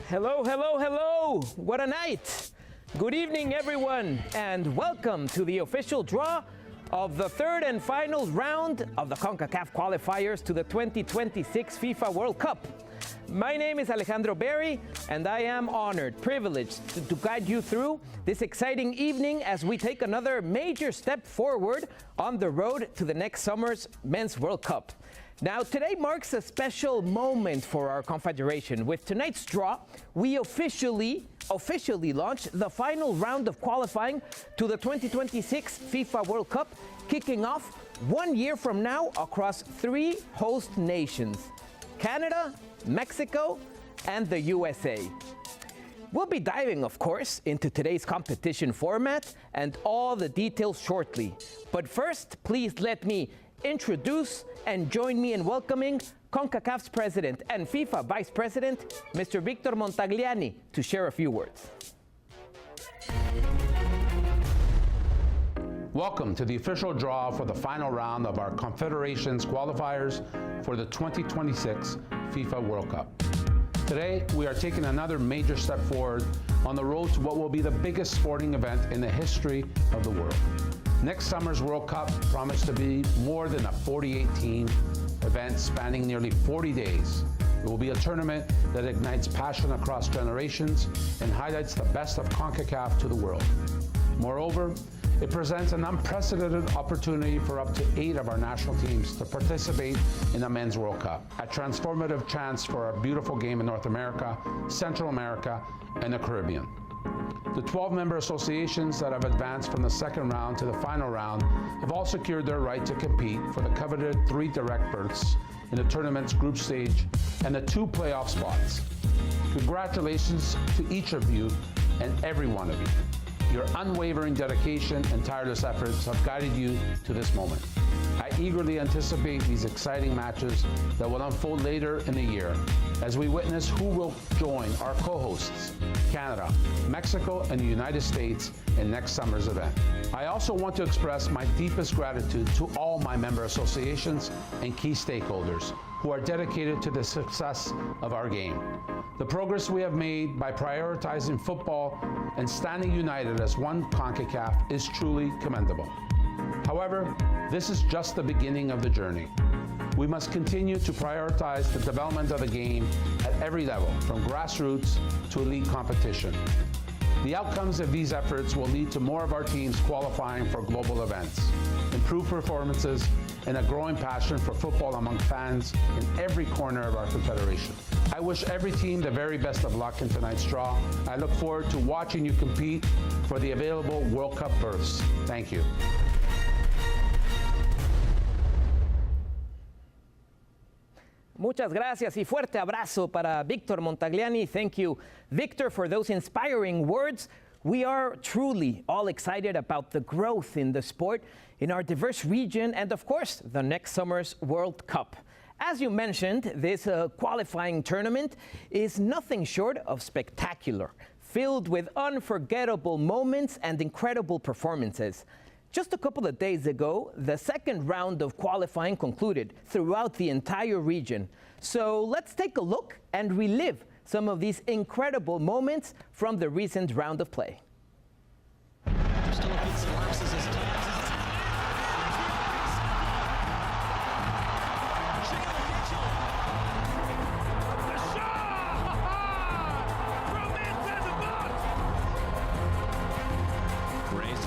Hello, hello, hello. What a night. Good evening, everyone, and welcome to the official draw of the third and final round of the Concacaf Qualifiers to the 2026 FIFA World Cup. My name is Alejandro Berry, and I am honored, privileged to guide you through this exciting evening as we take another major step forward on the road to the next summer's Men's World Cup. Now, today marks a special moment for our confederation. With tonight's draw, we officially launch the final round of qualifying to the 2026 FIFA World Cup, kicking off 1 year from now across 3 host nations: Canada, Mexico, and the USA. We'll be diving, of course, into today's competition format and all the details shortly. But first, please let me introduce and join me in welcoming CONCACAF's president and FIFA vice president, Mr. Victor Montagliani, to share a few words. Welcome to the official draw for the final round of our Confederations qualifiers for the 2026 FIFA World Cup. Today, we are taking another major step forward on the road to what will be the biggest sporting event in the history of the world. Next summer's World Cup promised to be more than a 48-team event spanning nearly 40 days. It will be a tournament that ignites passion across generations and highlights the best of CONCACAF to the world. Moreover, it presents an unprecedented opportunity for up to 8 of our national teams to participate in the Men's World Cup, a transformative chance for our beautiful game in North America, Central America, and the Caribbean. The 12 member associations that have advanced from the second round to the final round have all secured their right to compete for the coveted 3 direct berths in the tournament's group stage and the 2 playoff spots. Congratulations to each of you and every one of you. Your unwavering dedication and tireless efforts have guided you to this moment. I eagerly anticipate these exciting matches that will unfold later in the year as we witness who will join our co-hosts, Canada, Mexico, and the United States in next summer's event. I also want to express my deepest gratitude to all my member associations and key stakeholders who are dedicated to the success of our game. The progress we have made by prioritizing football and standing united as one CONCACAF is truly commendable. However, this is just the beginning of the journey. We must continue to prioritize the development of the game at every level, from grassroots to elite competition. The outcomes of these efforts will lead to more of our teams qualifying for global events, improved performances, and a growing passion for football among fans in every corner of our confederation. I wish every team the very best of luck in tonight's draw. I look forward to watching you compete for the available World Cup berths. Thank you. Muchas gracias y fuerte abrazo para Victor Montagliani. Thank you, Victor, for those inspiring words. We are truly all excited about the growth in the sport in our diverse region and, of course, the next summer's World Cup. As you mentioned, this qualifying tournament is nothing short of spectacular, filled with unforgettable moments and incredible performances. Just a couple of days ago, the second round of qualifying concluded throughout the entire region. So let's take a look and relive some of these incredible moments from the recent round of play.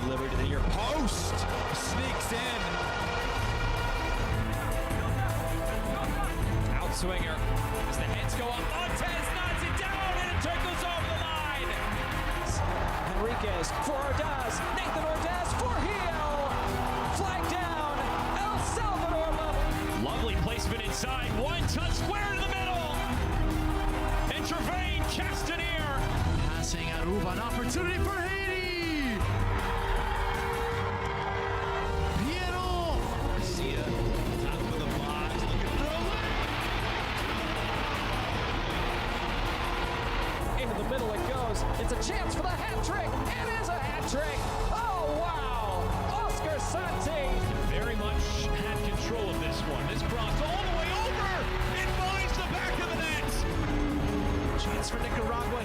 Delivered to the near post, sneaks in. Outswinger as the heads go up. Montez knocks it down and it trickles over the line. Enriquez for Ordaz. Nathan Ordaz for Heel. Flag down. El Salvador level. Lovely placement inside. One touch square to the middle. And Trevane Castanier. Passing Aruba, an opportunity for Haiti. Middle it goes. It's a chance for the hat trick. It is a hat trick. Oh, wow. Oscar Santi. Very much had control of this one. This cross all the way over. It finds the back of the net. Chance for Nicaragua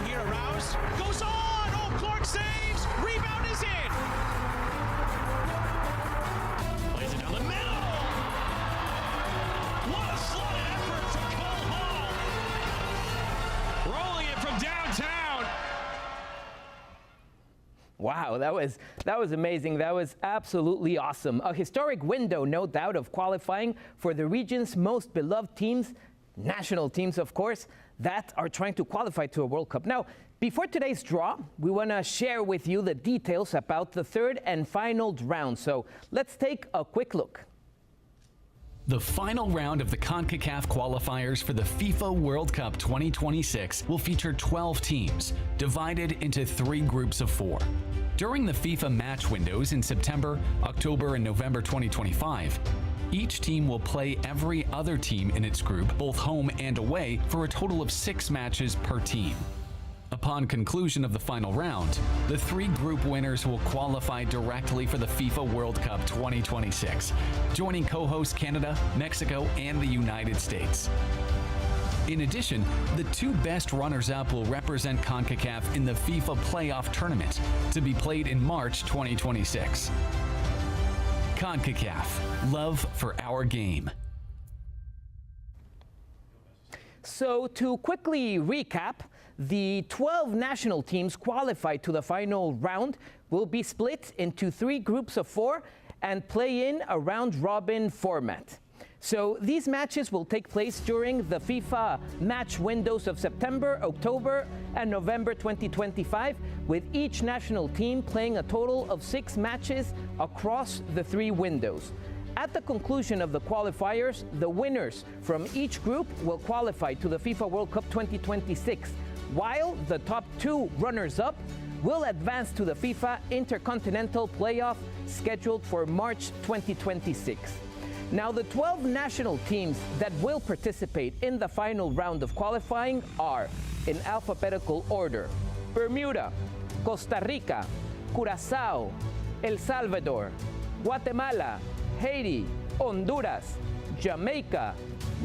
Wow, that was amazing. That was absolutely awesome. A historic window, no doubt, of qualifying for the region's most beloved teams, national teams, of course, that are trying to qualify to a World Cup. Now, before today's draw, we want to share with you the details about the third and final round. So let's take a quick look. The final round of the Concacaf Qualifiers for the FIFA World Cup 2026 will feature 12 teams, divided into 3 groups of 4. During the FIFA match windows in September, October, and November 2025, each team will play every other team in its group, both home and away, for a total of 6 matches per team. Upon conclusion of the final round, the 3 group winners will qualify directly for the FIFA World Cup 2026, joining co-hosts Canada, Mexico, and the United States. In addition, the 2 best runners-up will represent CONCACAF in the FIFA playoff tournament to be played in March 2026. CONCACAF, love for our game. So to quickly recap, the 12 national teams qualified to the final round will be split into 3 groups of 4 and play in a round-robin format. So these matches will take place during the FIFA match windows of September, October, and November 2025, with each national team playing a total of 6 matches across the 3 windows. At the conclusion of the qualifiers, the winners from each group will qualify to the FIFA World Cup 2026, while the top 2 runners-up will advance to the FIFA Intercontinental Playoff scheduled for March 2026. Now, the 12 national teams that will participate in the final round of qualifying are, in alphabetical order, Bermuda, Costa Rica, Curacao, El Salvador, Guatemala, Haiti, Honduras, Jamaica,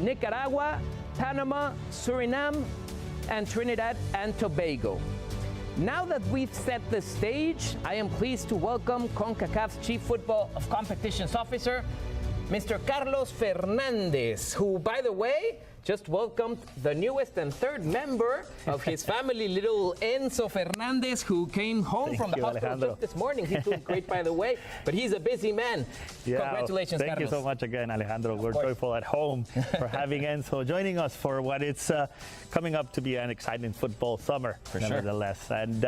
Nicaragua, Panama, Suriname, and Trinidad and Tobago. Now that we've set the stage, I am pleased to welcome CONCACAF's Chief Football of Competitions Officer, Mr. Carlos Fernandez, who, by the way, just welcomed the newest and 3rd member of his family, little Enzo Fernandez, who came home from the hospital just this morning. He's doing great, by the way, but he's a busy man. Yeah, congratulations, thank Carlos. you so much again, Alejandro. We're joyful at home for having Enzo joining us for what it's coming up to be an exciting football summer, nevertheless. Sure. And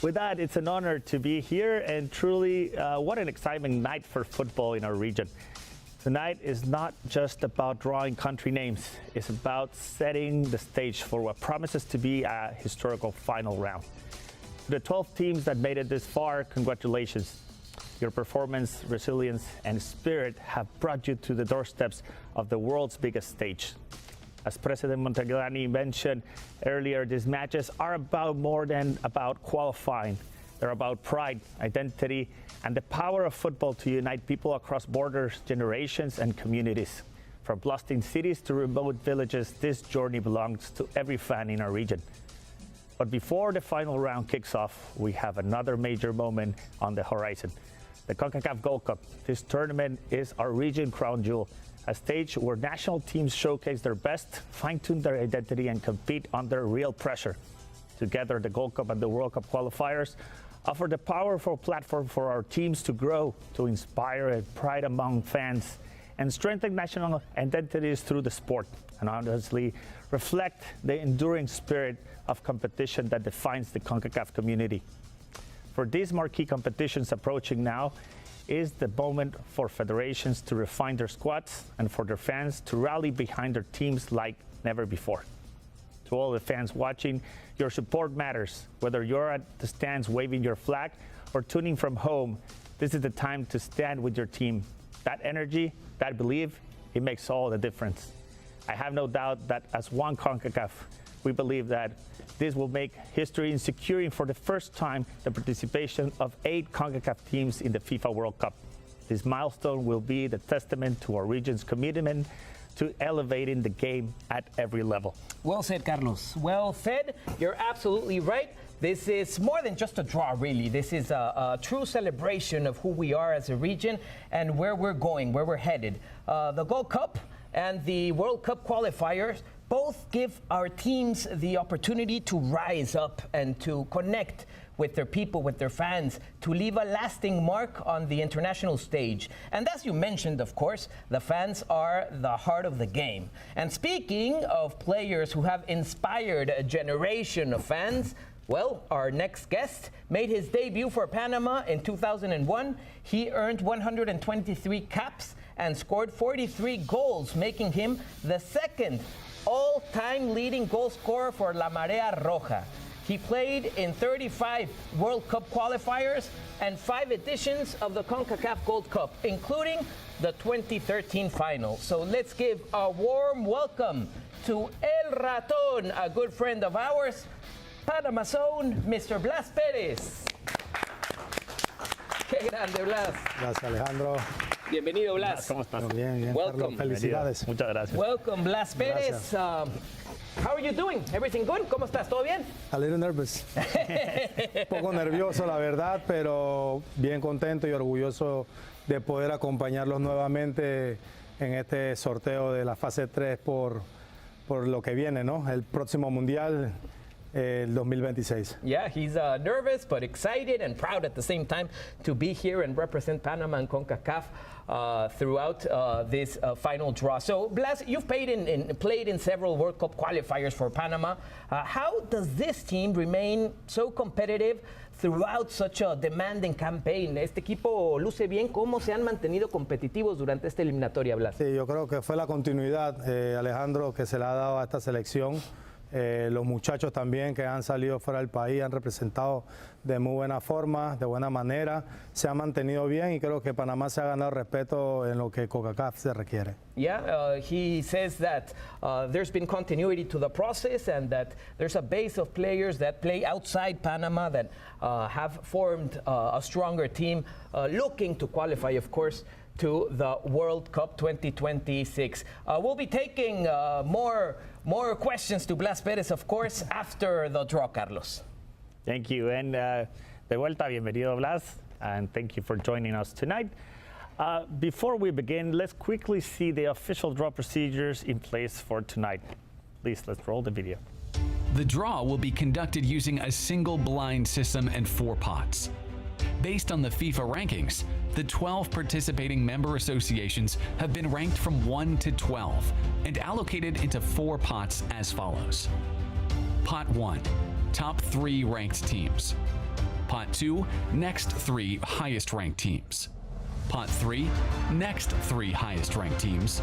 with that, it's an honor to be here, and truly, what an exciting night for football in our region. Tonight is not just about drawing country names. It's about setting the stage for what promises to be a historical final round. To the 12 teams that made it this far, congratulations. Your performance, resilience, and spirit have brought you to the doorsteps of the world's biggest stage. As President Montaglani mentioned earlier, these matches are about more than about qualifying. They're about pride, identity, and the power of football to unite people across borders, generations, and communities. From bustling cities to remote villages, this journey belongs to every fan in our region. But before the final round kicks off, we have another major moment on the horizon. The CONCACAF Gold Cup. This tournament is our region crown jewel, a stage where national teams showcase their best, fine-tune their identity, and compete under real pressure. Together, the Gold Cup and the World Cup qualifiers offer the powerful platform for our teams to grow, to inspire and pride among fans, and strengthen national identities through the sport, and honestly reflect the enduring spirit of competition that defines the CONCACAF community. For these marquee competitions approaching now is the moment for federations to refine their squads and for their fans to rally behind their teams like never before. To all the fans watching, your support matters. Whether you're at the stands waving your flag or tuning from home, this is the time to stand with your team. That energy, that belief, it makes all the difference. I have no doubt that as one CONCACAF, we believe that this will make history in securing for the first time the participation of 8 CONCACAF teams in the FIFA World Cup. This milestone will be the testament to our region's commitment to elevating the game at every level. Well said, Carlos. Well said. You're absolutely right. This is more than just a draw, really. This is a true celebration of who we are as a region and where we're going, where we're headed. The Gold Cup and the World Cup qualifiers both give our teams the opportunity to rise up and to connect with their people, with their fans, to leave a lasting mark on the international stage. And as you mentioned, of course, the fans are the heart of the game. And speaking of players who have inspired a generation of fans, well, our next guest made his debut for Panama in 2001. He earned 123 caps and scored 43 goals, making him the second all-time leading goal scorer for La Marea Roja. He played in 35 World Cup qualifiers and 5 editions of the Concacaf Gold Cup, including the 2013 final. So let's give a warm welcome to El Raton, a good friend of ours, Panama's own Mr. Blas Perez. Qué grande, Blas. Gracias, Alejandro. Bienvenido, Blas. ¿Cómo estás? Muy bien, bien. Welcome. Carlos, felicidades. Muchas gracias. Welcome, Blas Perez. How are you doing? Everything good? ¿Cómo estás? ¿Todo bien? A little nervous. Un poco nervioso, la verdad, pero bien contento y orgulloso de poder acompañarlos nuevamente en este sorteo de la fase 3 por lo que viene, ¿no? El próximo Mundial, el 2026. Yeah, he's nervous but excited and proud at the same time to be here and represent Panama and CONCACAF throughout this final draw. So, Blas, you've played in several World Cup qualifiers for Panama. How does this team remain so competitive throughout such a demanding campaign? Este equipo luce bien. ¿Cómo se han mantenido competitivos durante esta eliminatoria, Blas? Sí, yo creo que fue la continuidad, Alejandro, que se le ha dado a esta selección. Los muchachos también que han salido fuera del país han representado de muy buena forma, de buena manera, se han mantenido bien y creo que Panamá se ha ganado respeto en lo que CONCACAF se requiere. Yeah, he says that there's been continuity to the process and that there's a base of players that play outside Panama that have formed a stronger team looking to qualify, of course, to the World Cup 2026. We'll be taking more questions to Blas Perez, of course, after the draw, Carlos. Thank you. And de vuelta, bienvenido, Blas. And thank you for joining us tonight. Before we begin, let's quickly see the official draw procedures in place for tonight. Please, let's roll the video. The draw will be conducted using a single blind system and 4 pots. Based on the FIFA rankings, the 12 participating member associations have been ranked from 1 to 12 and allocated into 4 pots as follows. Pot 1, top 3 ranked teams. Pot 2, next 3 highest ranked teams. Pot 3, next 3 highest ranked teams.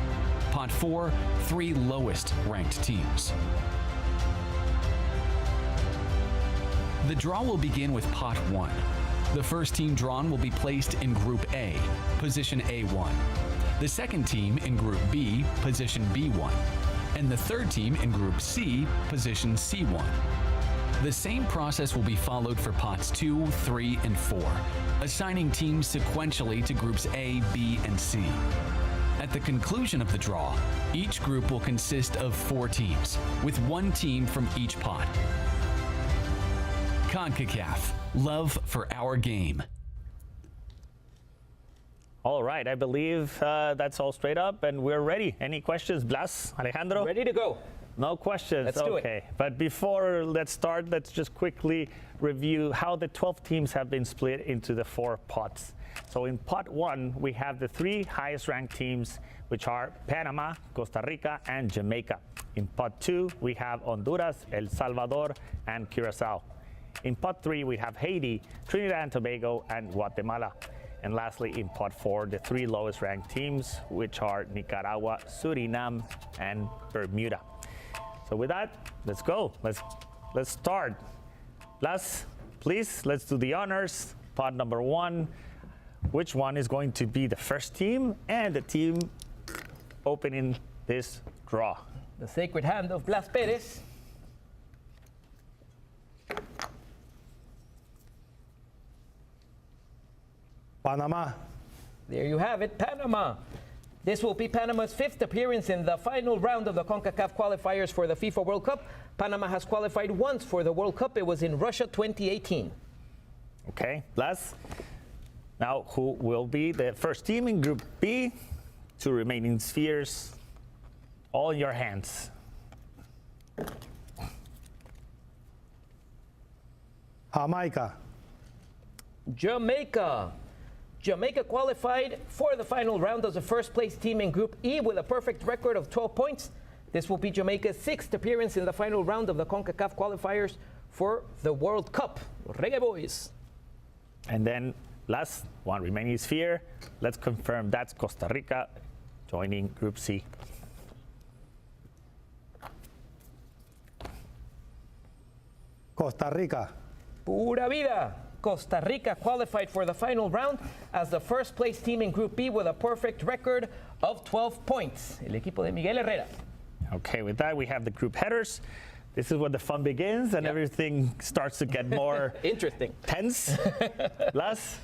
Pot 4, 3 lowest ranked teams. The draw will begin with Pot 1. The first team drawn will be placed in Group A, position A1. The second team in Group B, position B1. And the third team in Group C, position C1. The same process will be followed for pots 2, 3, and 4, assigning teams sequentially to Groups A, B, and C. At the conclusion of the draw, each group will consist of 4 teams, with 1 team from each pot. CONCACAF, love for our game. All right, I believe that's all straight up and we're ready. Any questions, Blas, Alejandro? Ready to go. No questions. Let's do it. Okay. But before let's start, let's just quickly review how the 12 teams have been split into the 4 pots. So in pot 1, we have the 3 highest ranked teams, which are Panama, Costa Rica, and Jamaica. In pot 2, we have Honduras, El Salvador, and Curacao. In pot 3, we have Haiti, Trinidad and Tobago, and Guatemala. And lastly, in pot 4, the 3 lowest ranked teams, which are Nicaragua, Suriname, and Bermuda. So with that, let's go. Let's start. Blas, please, let's do the honors. Pot number 1. Which one is going to be the first team and the team opening this draw? The sacred hand of Blas Perez. Panamá. There you have it, Panama. This will be Panama's 5th appearance in the final round of the CONCACAF qualifiers for the FIFA World Cup. Panama has qualified once for the World Cup. It was in Russia 2018. Okay, Blas. Now, who will be the first team in Group B? 2 remaining spheres. All in your hands. Jamaica. Jamaica. Jamaica qualified for the final round as the first place team in Group E with a perfect record of 12 points. This will be Jamaica's 6th appearance in the final round of the Concacaf Qualifiers for the World Cup. Reggae boys. And then last one remaining sphere. Let's confirm that's Costa Rica joining Group C. Costa Rica. Pura vida. Costa Rica qualified for the final round as the first place team in Group B with a perfect record of 12 points. El equipo de Miguel Herrera. Okay, with that, we have the group headers. This is where the fun begins and everything starts to get more interesting, tense. Blas,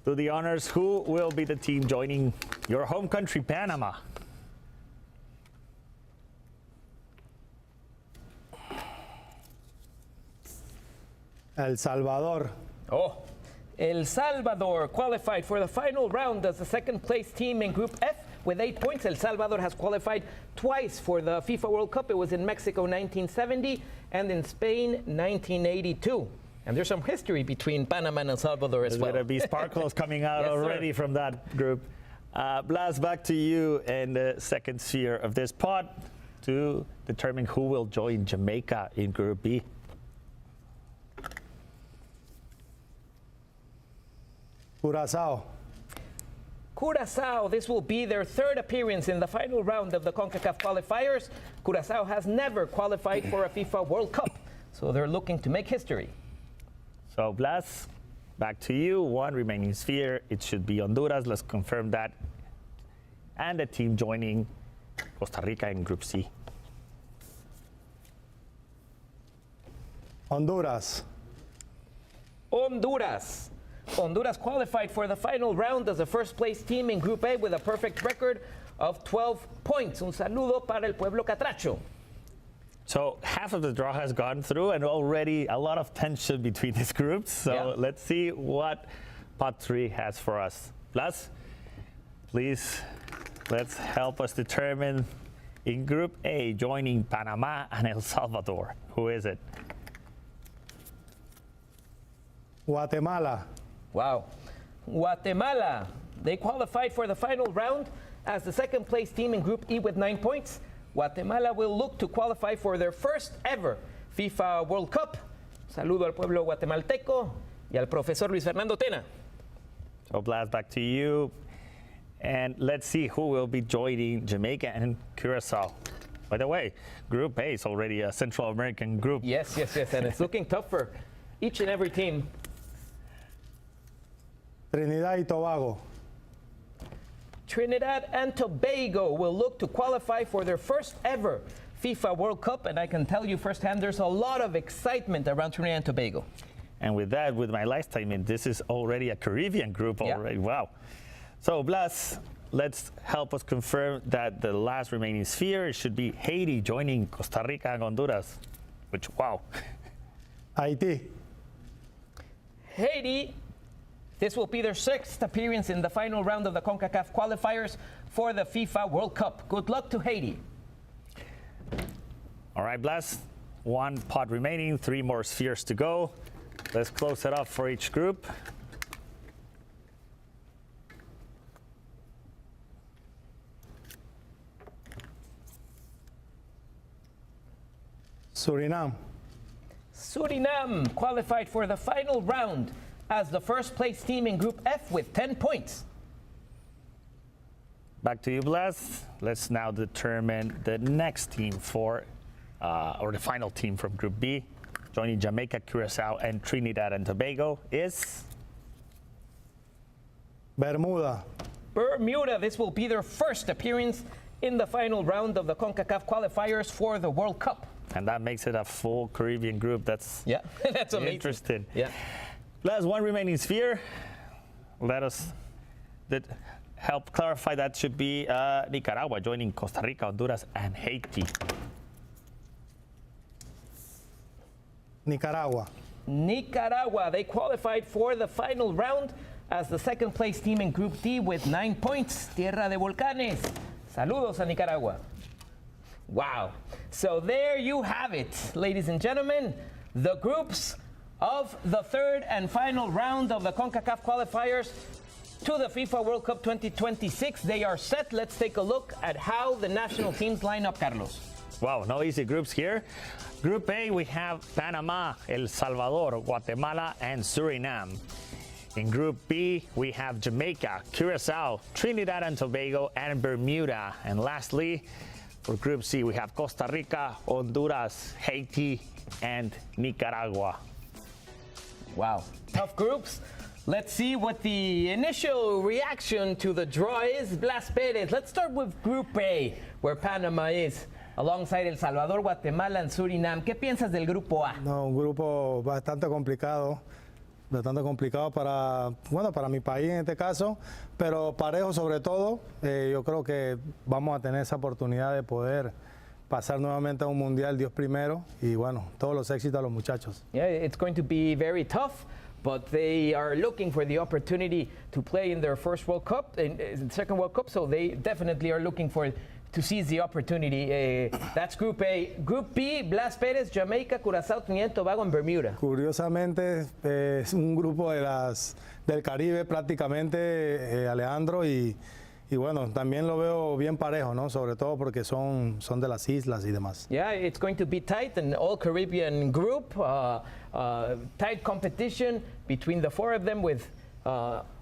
do the honors. Who will be the team joining your home country, Panama? El Salvador. Oh, El Salvador qualified for the final round as the second place team in Group F with 8 points. El Salvador has qualified twice for the FIFA World Cup. It was in Mexico 1970 and in Spain 1982. And there's some history between Panama and El Salvador as There's well. going to be sparkles coming out Yes, already sir. from that group. Blas, back to you in the second sphere of this pot to determine who will join Jamaica in Group B. Curazao. Curaçao, this will be their third appearance in the final round of the CONCACAF qualifiers. Curaçao has never qualified for a FIFA World Cup, so they're looking to make history. So, Blas, back to you. One remaining sphere. It should be Honduras. Let's confirm that. And the team joining Costa Rica in Group C. Honduras. Honduras. Honduras qualified for the final round as the first place team in Group A with a perfect record of 12 points. Un saludo para el pueblo catracho. So half of the draw has gone through and already a lot of tension between these groups. So let's see what pot 3 has for us. Blas, please, let's help us determine in Group A joining Panama and El Salvador. Who is it? Guatemala. Wow. Guatemala. They qualified for the final round as the second place team in Group E with 9 points. Guatemala will look to qualify for their first ever FIFA World Cup. Saludo al pueblo guatemalteco y al profesor Luis Fernando Tena. So Blas, back to you. And let's see who will be joining Jamaica and Curacao. By the way, Group A is already a Central American group. Yes, and it's looking tough for each and every team. Trinidad y Tobago. Trinidad and Tobago will look to qualify for their first ever FIFA World Cup, and I can tell you firsthand there's a lot of excitement around Trinidad and Tobago. And with that, with my lifetime, this is already a Caribbean group already. Wow. So Blas, let's help us confirm that the last remaining sphere should be Haiti joining Costa Rica and Honduras, which, wow. Haití. Haiti, this will be their 6th appearance in the final round of the CONCACAF qualifiers for the FIFA World Cup. Good luck to Haiti. All right, Blas, one pot remaining, 3 more spheres to go. Let's close it off for each group. Surinam. Suriname qualified for the final round as the first place team in Group F with 10 points. Back to you, Blas. Let's now determine the next team for, or the final team from Group B. Joining Jamaica, Curacao, and Trinidad and Tobago is Bermuda. Bermuda, this will be their first appearance in the final round of the CONCACAF qualifiers for the World Cup. And that makes it a full Caribbean group. That's that's amazing. interesting. Yeah. Last one remaining sphere. Let us help clarify that should be Nicaragua joining Costa Rica, Honduras, and Haiti. Nicaragua. Nicaragua, they qualified for the final round as the second place team in Group D with 9 points. Tierra de Volcanes. Saludos a Nicaragua. Wow. So there you have it, ladies and gentlemen. The groups of the third and final round of the Concacaf qualifiers to the FIFA World Cup 2026. They are set. Let's take a look at how the national teams line up, Carlos. Wow, no easy groups here. Group A, we have Panama, El Salvador, Guatemala, and Suriname. In Group B, we have Jamaica, Curacao, Trinidad and Tobago, and Bermuda. And lastly, for Group C, we have Costa Rica, Honduras, Haiti, and Nicaragua. Wow, tough groups. Let's see what the initial reaction to the draw is. Blas Perez, let's start with Group A, where Panama is, alongside El Salvador, Guatemala, and Surinam. ¿Qué piensas del Grupo A? No, un grupo bastante complicado para mi país en este caso, pero parejo sobre todo. Yo creo que vamos a tener esa oportunidad de poder pasar nuevamente a un mundial, Dios primero, y bueno, todos los éxitos a los muchachos. Yeah, it's going to be very tough, but they are looking for the opportunity to play in their first World Cup, in second World Cup, so they definitely are looking to seize the opportunity. That's Group A. Group B, Blas Perez, Jamaica, Curazao, Trinidad y Tobago, and Bermuda. Curiosamente es un grupo del Caribe prácticamente, Alejandro, y bueno, también lo veo bien parejo, ¿no? Sobre todo porque son de las islas y demás. Yeah, it's going to be tight, an all-Caribbean group, tight competition between the four of them with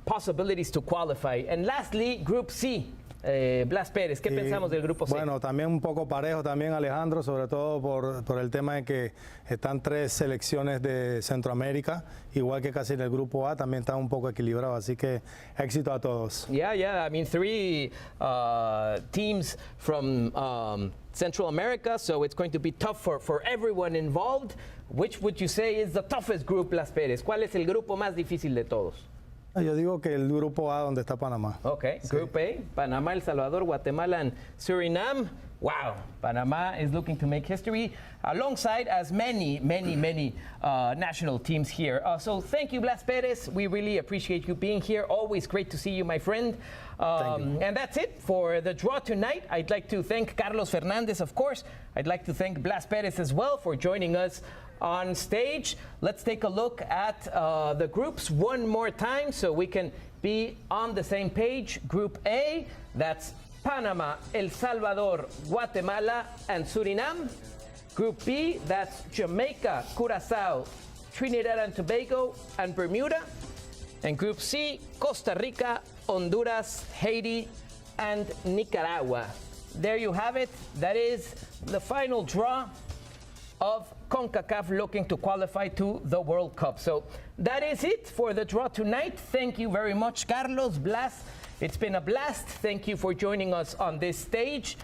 possibilities to qualify. And lastly, Group C. Blas Pérez, ¿qué pensamos del Grupo C? Bueno, también un poco parejo también, Alejandro, sobre todo por el tema de que están tres selecciones de Centroamérica, igual que casi en el Grupo A, también está un poco equilibrado, así que éxito a todos. Yeah, I mean, three teams from Central America, so it's going to be tough for everyone involved. Which would you say is the toughest group, Blas Pérez? ¿Cuál es el grupo más difícil de todos? Yo digo que el Grupo A, donde está Panamá. Okay, Sí. Group A, Panama, El Salvador, Guatemala, and Suriname. Wow, Panama is looking to make history alongside as many national teams here. So thank you, Blas Perez. We really appreciate you being here. Always great to see you, my friend. Thank you. And that's it for the draw tonight. I'd like to thank Carlos Fernandez, of course. I'd like to thank Blas Perez as well for joining us on stage. Let's take a look at the groups one more time so we can be on the same page. Group A, that's Panama, El Salvador, Guatemala, and Suriname. Group B, that's Jamaica, Curacao, Trinidad and Tobago, and Bermuda. And Group C, Costa Rica, Honduras, Haiti, and Nicaragua. There you have it. That is the final draw of CONCACAF looking to qualify to the World Cup. So that is it for the draw tonight. Thank you very much, Carlos, Blas. It's been a blast. Thank you for joining us on this stage.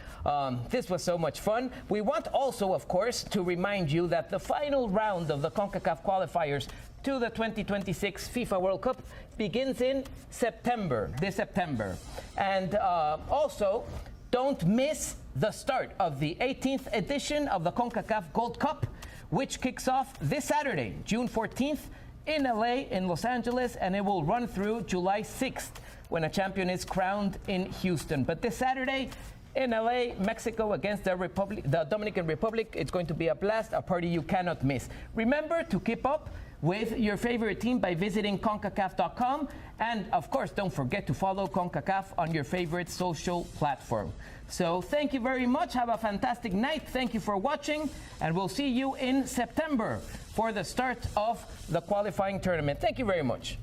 This was so much fun. We want also, of course, to remind you that the final round of the CONCACAF qualifiers to the 2026 FIFA World Cup begins in September, this September. And also, don't miss the start of the 18th edition of the CONCACAF Gold Cup, which kicks off this Saturday, June 14th, in LA, in Los Angeles, and it will run through July 6th when a champion is crowned in Houston. But this Saturday, in LA, Mexico against the Dominican Republic, it's going to be a blast, a party you cannot miss. Remember to keep up with your favorite team by visiting CONCACAF.com. And of course, don't forget to follow CONCACAF on your favorite social platform. So thank you very much. Have a fantastic night. Thank you for watching. And we'll see you in September for the start of the qualifying tournament. Thank you very much.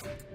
Bye.